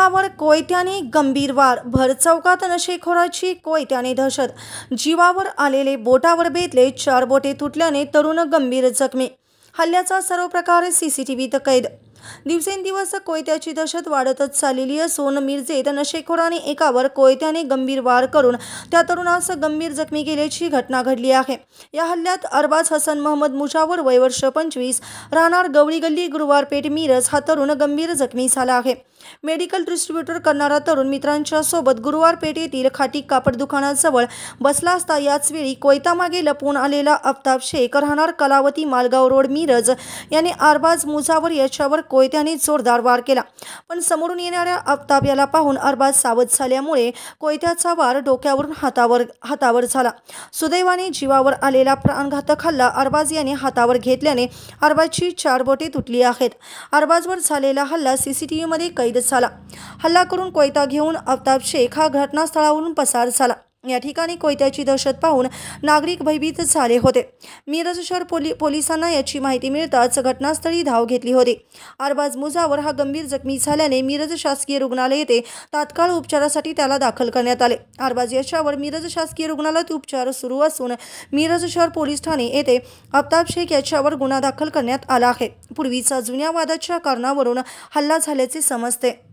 एकावर कोयत्याने गंभीर वार, भर चौकात नशेखोराची कोयत्याने दहशत, जीवावर आलेले बोटावर बेतले, 4 बोटे तुटल्याने तरुण गंभीर जखमी. हल्ल्याचा सर्व प्रकार सीसीटीव्हीत कैद. दिवसेंदिवस कोयत्याची दहशत वाढतच चाललेली असून मिरजेत नशेखोराने एकावर कोयत्याने गंभीर वार करून त्या तरुणास गंभीर जखमी केल्याची घटना घडली आहे. या हल्ल्यात अरबाज हसन महमद मुजावर वय वर्ष 25 राहणार गवळी गल्ली गुरुवार पेठ मिरज हा तरुण गंभीर जखमी झाला आहे. मेडिकल डिस्ट्रीब्युटर करणारा तरुण मित्रांच्या सोबत गुरुवार पेठ येथील खाटी कापड दुकानाजवळ बसला असता याच वेळी कोयता मागे लपून आलेला आफताब शेख राहणार कलावती मालगाव रोड मिरज याने अरबाज मुजावर याच्यावर कोयत्याने जोरदार वार केला. पण समोरून येणाऱ्या आफताब याला पाहून अरबाज सावध झाल्यामुळे कोयत्याचा वार डोक्यावरून हातावर झाला. सुदैवाने जीवावर आलेला प्राणघातक हल्ला अरबाज याने हातावर घेतल्याने अरबाजची 4 बोटे तुटली आहेत. अरबाजवर झालेला हल्ला सीसीटीव्हीमध्ये कैद झाला. हल्ला करून कोयता घेऊन आफताब शेख हा घटनास्थळावरून पसार झाला. या ठिकाणी कोयत्याची दहशत पाहून नागरिक भयभीत झाले होते. मिरज शहर पोलिसांना याची माहिती मिळताच घटनास्थळी धाव घेतली होती. अरबाज मुजावर हा गंभीर जखमी झाल्याने मिरज शासकीय रुग्णालय येथे तात्काळ उपचारासाठी त्याला दाखल करण्यात आले. अरबाज याच्यावर मिरज शासकीय रुग्णालयात उपचार सुरू असून मिरज शहर पोलीस ठाणे येथे आफताब शेख याच्यावर गुन्हा दाखल करण्यात आला आहे. पूर्वीचा जुन्या वादाच्या कारणावरून हल्ला झाल्याचे समजते.